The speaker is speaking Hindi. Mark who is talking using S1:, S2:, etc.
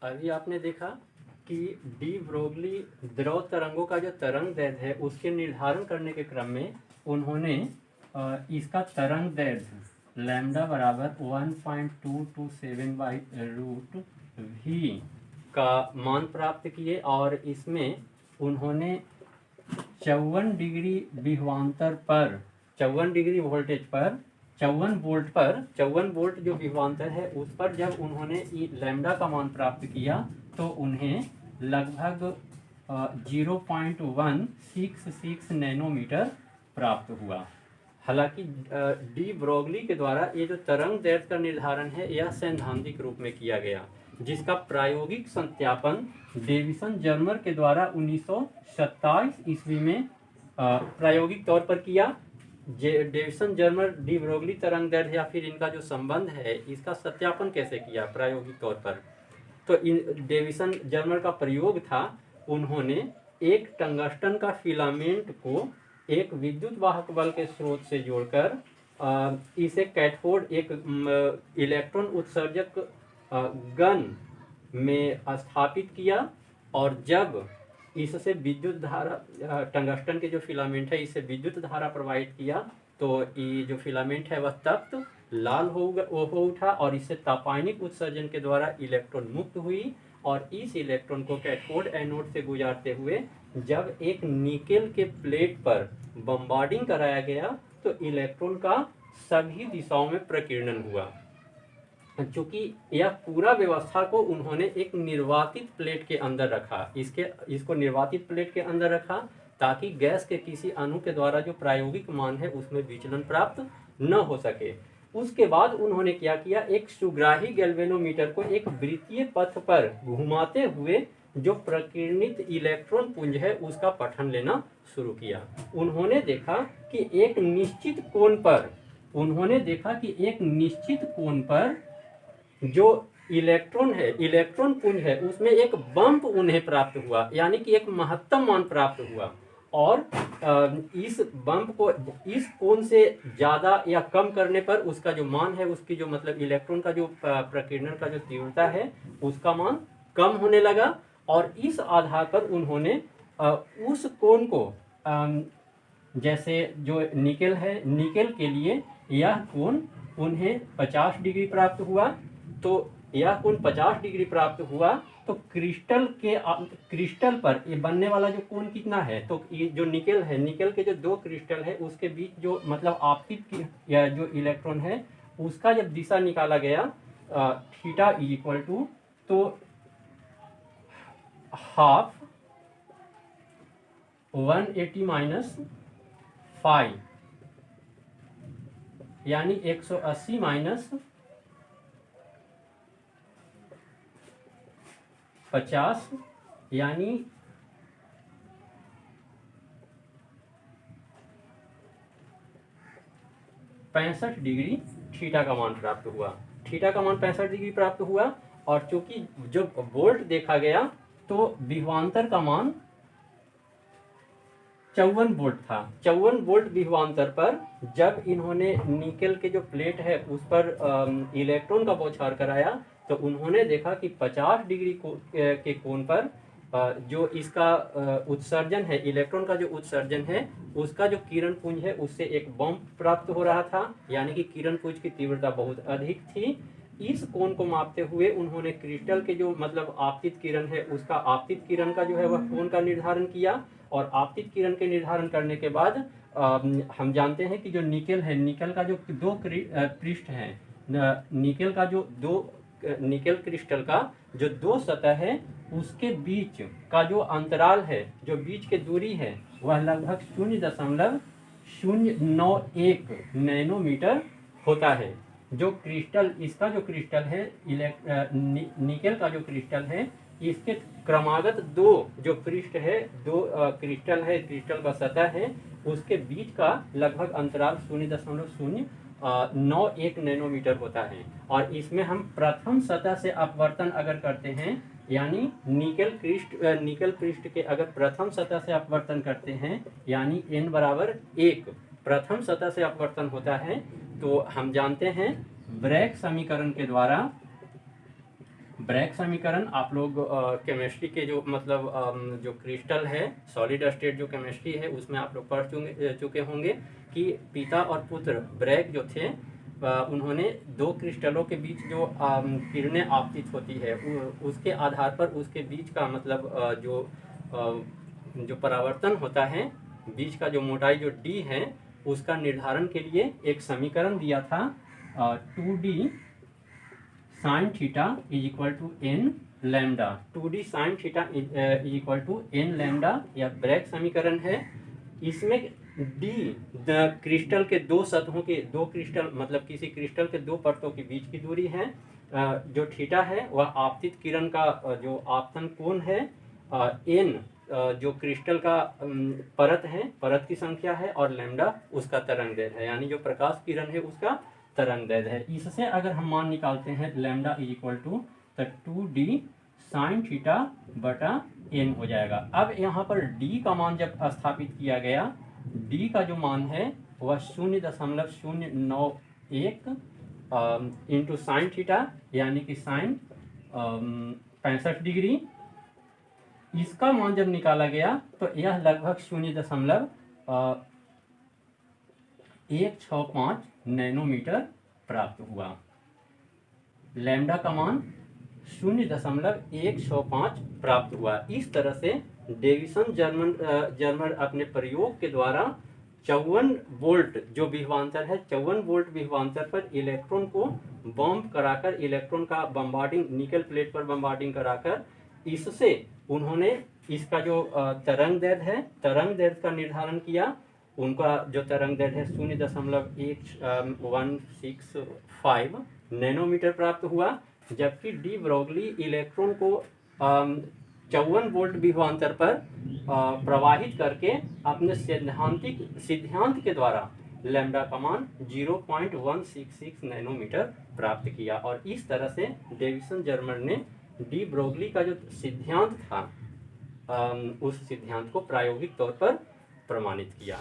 S1: अभी आपने देखा कि डी ब्रोगली द्रव तरंगों का जो तरंग दैर्घ्य है उसके निर्धारण करने के क्रम में उन्होंने इसका तरंग दैर्घ्य लैम्डा बराबर 1.227 बाई रूट वी का मान प्राप्त किए और इसमें उन्होंने 54 डिग्री विभवांतर पर 54 डिग्री वोल्टेज पर 54 वोल्ट जो विभवांतर है उस पर जब उन्होंने लैम्डा का मान प्राप्त किया तो उन्हें लगभग 0.166 नैनोमीटर प्राप्त हुआ। हालांकि डी ब्रोगली के द्वारा ये जो तरंग दैर्घ्य का निर्धारण है यह सैद्धांतिक रूप में किया गया, जिसका प्रायोगिक सत्यापन डेविसन जर्मर के द्वारा 1927 ईस्वी में प्रायोगिक तौर पर किया। डेविसन जर्मर डी ब्रोगली तरंग दैर्घ्य या फिर इनका जो संबंध है इसका सत्यापन कैसे किया प्रायोगिक तौर पर, तो इन डेविसन जर्मर का प्रयोग था, उन्होंने एक टंगस्टन का फिलामेंट को एक विद्युत वाहक बल के स्रोत से जोड़कर इसे कैथोड एक इलेक्ट्रॉन उत्सर्जक गन में स्थापित किया और जब इससे विद्युत धारा टंगस्टन के जो फिलामेंट है इससे विद्युत धारा प्रवाहित किया तो ये जो फिलामेंट है वह तप्त लाल हो उठा और इससे तापायनिक उत्सर्जन के द्वारा इलेक्ट्रॉन मुक्त हुई और इस इलेक्ट्रॉन को कैथोड एनोड से गुजारते हुए जब एक निकेल के प्लेट पर बम्बार्डिंग कराया गया तो इलेक्ट्रॉन का सभी दिशाओं में प्रकीर्णन हुआ। चूंकि यह पूरा व्यवस्था को उन्होंने एक निर्वातित प्लेट के अंदर रखा, इसको निर्वातित प्लेट के अंदर रखा ताकि गैस के किसी अणु के द्वारा जो प्रायोगिक मान है उसमें विचलन प्राप्त न हो सके। उसके बाद उन्होंने क्या किया, एक सुग्राही गैल्वेनोमीटर को एक वृत्तीय पथ पर घुमाते हुए जो प्रकीर्णित इलेक्ट्रॉन पुंज है उसका पठन लेना शुरू किया। उन्होंने देखा कि एक निश्चित कोण पर जो इलेक्ट्रॉन है, इलेक्ट्रॉन पुंज है, उसमें एक बम्प उन्हें प्राप्त हुआ, यानी कि एक महत्तम मान प्राप्त हुआ और इस बम्प को इस कोण से ज़्यादा या कम करने पर उसका जो मान है, उसकी जो मतलब इलेक्ट्रॉन का जो प्रकीर्णन का जो तीव्रता है उसका मान कम होने लगा और इस आधार पर उन्होंने उस कोण को जैसे जो निकेल है, निकेल के लिए यह कोण उन्हें 50 डिग्री प्राप्त हुआ। तो यह कोण 50 डिग्री प्राप्त हुआ तो क्रिस्टल पर ये बनने वाला जो कोण कितना है, तो ये जो निकेल है, निकेल के जो दो क्रिस्टल है उसके बीच जो मतलब आपतित या जो इलेक्ट्रॉन है उसका जब दिशा निकाला गया थीटा इक्वल टू तो हाफ 180 माइनस 5 यानी 180 माइनस 50 यानी 65 डिग्री थीटा का मान प्राप्त हुआ। थीटा का मान 65 डिग्री प्राप्त हुआ और चूंकि जब वोल्ट देखा गया तो विभवांतर का मान 54 वोल्ट था। 54 वोल्ट विभवांतर पर जब इन्होंने निकेल के जो प्लेट है उस पर इलेक्ट्रॉन का बौछार कराया तो उन्होंने देखा कि 50 डिग्री के कोण पर जो इसका उत्सर्जन है, इलेक्ट्रॉन का जो उत्सर्जन है उसका जो किरण पुंज है उससे एक बम्प प्राप्त हो रहा था, यानी कि किरण पुंज की तीव्रता बहुत अधिक थी। इस कोण को मापते हुए उन्होंने क्रिस्टल के जो मतलब आपतित किरण है उसका आपतित किरण का जो है वह कोण का निर्धारण किया और आपतित किरण के निर्धारण करने के बाद हम जानते हैं कि जो निकेल है, निकेल का जो दो पृष्ठ है, निकेल का जो दो निकेल क्रिस्टल का जो दो सतह है उसके बीच का जो अंतराल है, जो बीच की दूरी है वह लगभग 0.091 नैनोमीटर होता है। जो क्रिस्टल, इसका जो क्रिस्टल है निकेल का जो क्रिस्टल है इसके क्रमागत दो जो पृष्ठ है, दो क्रिस्टल है, क्रिस्टल का सतह है उसके बीच का लगभग अंतराल 0.091 नैनोमीटर होता है और इसमें हम प्रथम सतह से अपवर्तन अगर करते हैं, यानी निकेल पृष्ठ के अगर प्रथम सतह से अपवर्तन करते हैं यानी n बराबर 1 प्रथम सतह से अपवर्तन होता है तो हम जानते हैं ब्रैग समीकरण के द्वारा ब्रैग समीकरण आप लोग केमिस्ट्री के जो मतलब जो क्रिस्टल है, सॉलिड स्टेट जो केमिस्ट्री है उसमें आप लोग पढ़ चुके होंगे कि पिता और पुत्र ब्रैग जो थे उन्होंने दो क्रिस्टलों के बीच जो किरणें आपतित होती है उसके आधार पर उसके बीच का मतलब जो परावर्तन होता है, बीच का जो मोटाई जो d है उसका निर्धारण के लिए एक समीकरण दिया था 2d sine theta is equal to n lambda. 2d sine theta is equal to n lambda यह ब्रैग समीकरण है। इसमें d क्रिस्टल के दो सतहों के दो क्रिस्टल मतलब किसी क्रिस्टल के दो परतों के बीच की दूरी है। जो थीटा है वह आपतित किरण का जो आपतन कोण है। एन जो क्रिस्टल का परत है, परत की संख्या है, और लैम्डा उसका तरंगदैर्घ्य है, यानी जो प्रकाश किरण है उसका तरंगदैर्घ्य है। इससे अगर हम मान निकालते हैं lambda is equal to 2d sine theta बटा n हो जाएगा। अब यहाँ पर d का मान जब स्थापित किया गया, d का जो मान है वह 0.091 इंटू साइन थीटा यानी कि साइन 65 डिग्री। इसका मान जब निकाला गया तो यह लगभग 0.165 नैनोमीटर प्राप्त हुआ। लैम्डा का मान 0.165 प्राप्त हुआ। इस तरह से डेविसन जर्मन अपने प्रयोग के द्वारा 54 वोल्ट जो विभवांतर है, 54 वोल्ट विभवांतर पर इलेक्ट्रॉन को बम्प कराकर, इलेक्ट्रॉन का बम्बार्डिंग निकल प्लेट पर बम्बार्डिंग कराकर, इससे उन्होंने इसका जो तरंगदैर्घ्य है, तरंगदैर्घ्य का निर्धारण किया। उनका जो तरंगदैर्घ्य है 0.165 नैनोमीटर प्राप्त हुआ, जबकि डी ब्रोगली इलेक्ट्रॉन को 54 वोल्ट विभवांतर पर प्रवाहित करके अपने सिद्धांत के द्वारा लैम्डा का मान 0.166 नैनोमीटर प्राप्त किया। और इस तरह से डेविसन जर्मन ने डी ब्रोगली का जो सिद्धांत था उस सिद्धांत को प्रायोगिक तौर पर प्रमाणित किया।